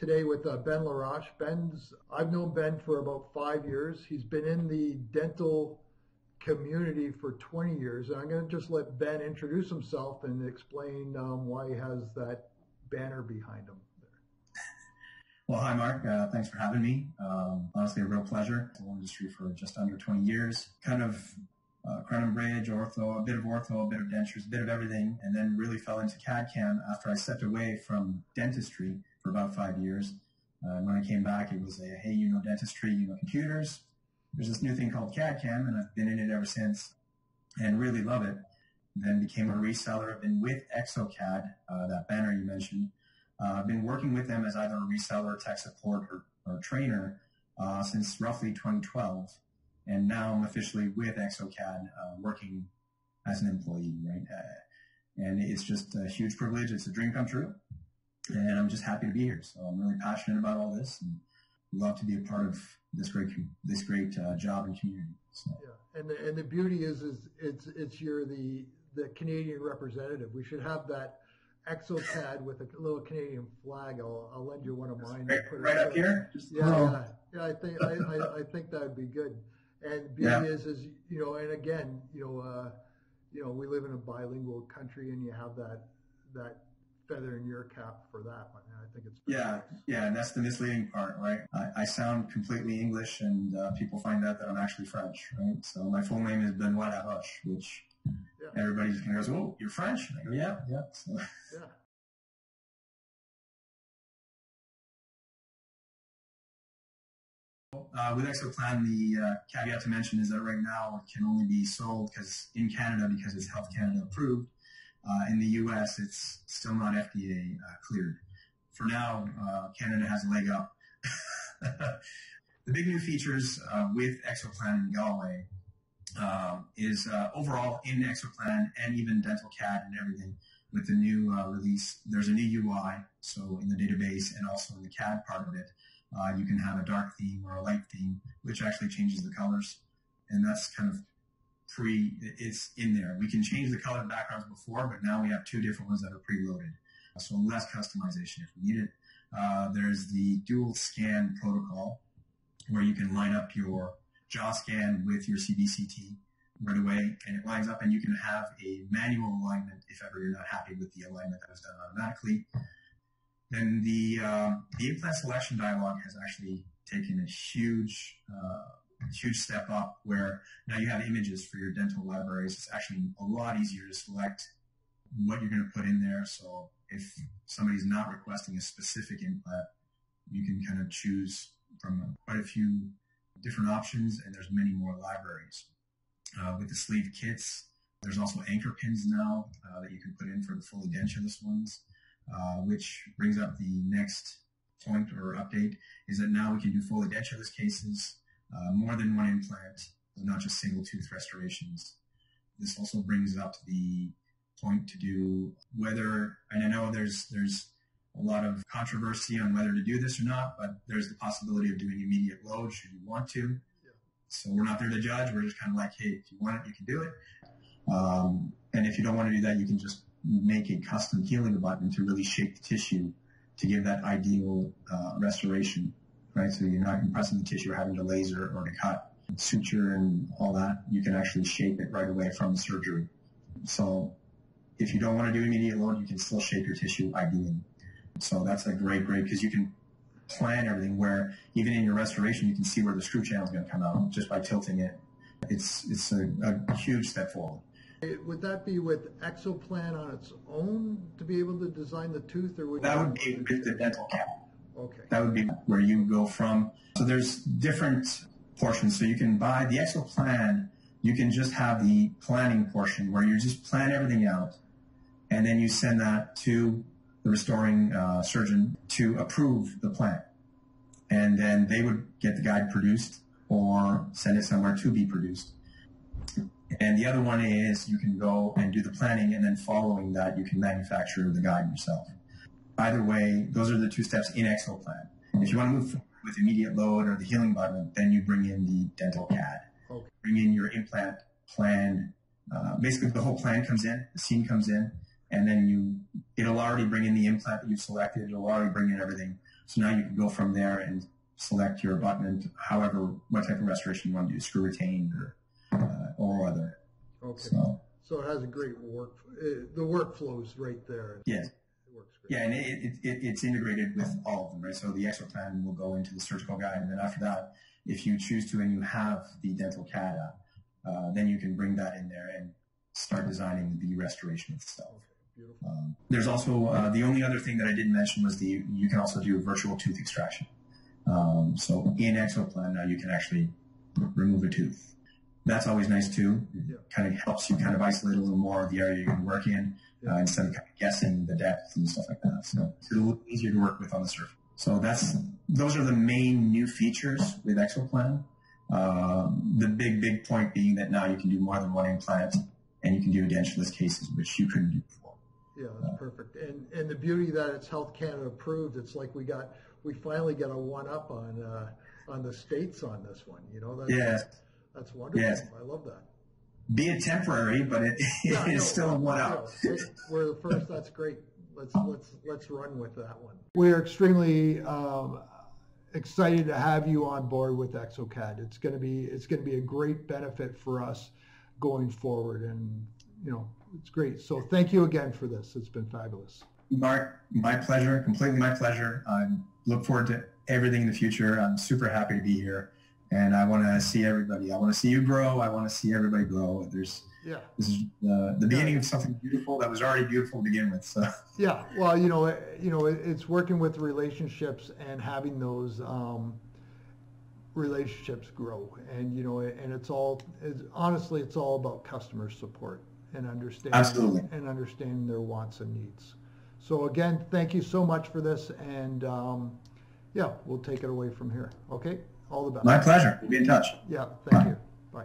today with Ben Laroche. I've known Ben for about 5 years. He's been in the dental community for 20 years. And I'm going to just let Ben introduce himself and explain why he has that banner behind him. Well, hi, Mark. Thanks for having me. Honestly, a real pleasure. In the industry for just under 20 years. Kind of crown and bridge, ortho, a bit of dentures, a bit of everything, and then really fell into CAD/CAM after I stepped away from dentistry for about 5 years. When I came back, it was hey, you know dentistry, you know computers. There's this new thing called CAD/CAM, and I've been in it ever since and really love it. Then became a reseller. I've been with Exocad, that banner you mentioned. I've been working with them as either a reseller, tech support, or trainer since roughly 2012. And now I'm officially with Exocad, working as an employee, right? And it's just a huge privilege. It's a dream come true. And I'm just happy to be here. So I'm really passionate about all this and love to be a part of this great job and community. So. Yeah, and the beauty is it's you're the Canadian representative. We should have that Exocad with a little Canadian flag. I'll lend you one of mine. Right up here. Yeah. I think that would be good. And beauty is and again, we live in a bilingual country, and you have that feather in your cap for that one. And I think it's and that's the misleading part, right? I sound completely English, and people find out that I'm actually French, right? So my full name is Benoit Laroche, which everybody just kind of goes, "Oh, you're French?" And I go, "Yeah." So. Yeah. With Exoplan, the caveat to mention is that right now it can only be sold in Canada because it's Health Canada approved. In the U.S., it's still not FDA cleared. For now, Canada has a leg up. The big new features with Exoplan in Galway is overall in Exoplan and even Dental CAD and everything. With the new release, there's a new UI, so in the database and also in the CAD part of it. You can have a dark theme or a light theme, which actually changes the colors. And that's kind of it's in there. We can change the color backgrounds before, but now we have two different ones that are preloaded. So less customization if we need it. There's the dual scan protocol, where you can line up your jaw scan with your CBCT right away, and it lines up, and you can have a manual alignment if ever you're not happy with the alignment that was done automatically. Then the implant selection dialog has actually taken a huge step up, where now you have images for your dental libraries. It's actually a lot easier to select what you're going to put in there. So if somebody's not requesting a specific implant, you can kind of choose from quite a few different options, and there's many more libraries. With the sleeve kits, there's also anchor pins now that you can put in for the fully edentulous ones. Which brings up the next point or update, is that now we can do full edentulous cases, more than one implant, not just single tooth restorations. This also brings up the point to do whether, and I know there's a lot of controversy on whether to do this or not, but there's the possibility of doing immediate load should you want to. Yeah. So we're not there to judge. We're just kind of like, hey, if you want it, you can do it. And if you don't want to do that, you can just make a custom healing button to really shape the tissue to give that ideal restoration, right? So you're not compressing the tissue or having to laser or to cut, suture and all that. You can actually shape it right away from the surgery. So if you don't want to do immediate load, you can still shape your tissue ideally. So that's a great, because you can plan everything where even in your restoration, you can see where the screw channel is going to come out just by tilting it. It's a huge step forward. Would that be with Exoplan on its own to be able to design the tooth, or that would be with the dental CAD? Okay. That would be where you go from. So there's different portions. So you can buy the Exoplan. You can just have the planning portion where you just plan everything out, and then you send that to the restoring surgeon to approve the plan, and then they would get the guide produced or send it somewhere to be produced. And the other one is you can go and do the planning, and then following that, you can manufacture the guide yourself. Either way, those are the two steps in Exoplan. If you want to move forward with immediate load or the healing button, then you bring in the dental CAD. Okay. Bring in your implant plan. Basically, the whole plan comes in, the scene comes in, and then it'll already bring in the implant that you've selected. It'll already bring in everything. So now you can go from there and select your abutment, however, what type of restoration you want to do, screw retained or other. Okay. So it has a great the workflow's right there. Yes. It works great. Yeah, and it's integrated with all of them, right? So the Exoplan will go into the surgical guide, and then after that, if you choose to and you have the dental CAD app, then you can bring that in there and start designing the restoration itself. Okay. Beautiful. There's also, the only other thing that I didn't mention was you can also do virtual tooth extraction. So in Exoplan now you can actually remove a tooth. That's always nice too. It kind of helps you kind of isolate a little more of the area you're going to work in instead of kind of guessing the depth and stuff like that. So it's a little easier to work with on the surface. So those are the main new features with Exoplan. The big point being that now you can do more than one implant and you can do edentulous cases, which you couldn't do before. Yeah, that's perfect. And the beauty that it's Health Canada approved, it's like we finally got a one-up on the states on this one. You know, that's wonderful. Yes. I love that. Be it temporary, but it is still a one-up. We're the first. That's great. Let's run with that one. We're extremely excited to have you on board with Exocad. It's going to be a great benefit for us going forward, and it's great. So thank you again for this. It's been fabulous. Mark, my pleasure. Completely my pleasure. I look forward to everything in the future. I'm super happy to be here. And I want to see everybody. I want to see you grow. I want to see everybody grow. This is the beginning of something beautiful that was already beautiful to begin with. So. Yeah. Well, it's working with relationships and having those relationships grow. And and honestly, it's all about customer support and understanding their wants and needs. So again, thank you so much for this, and we'll take it away from here. Okay. All the best. My pleasure. We'll be in touch. Yeah, thank you. Bye.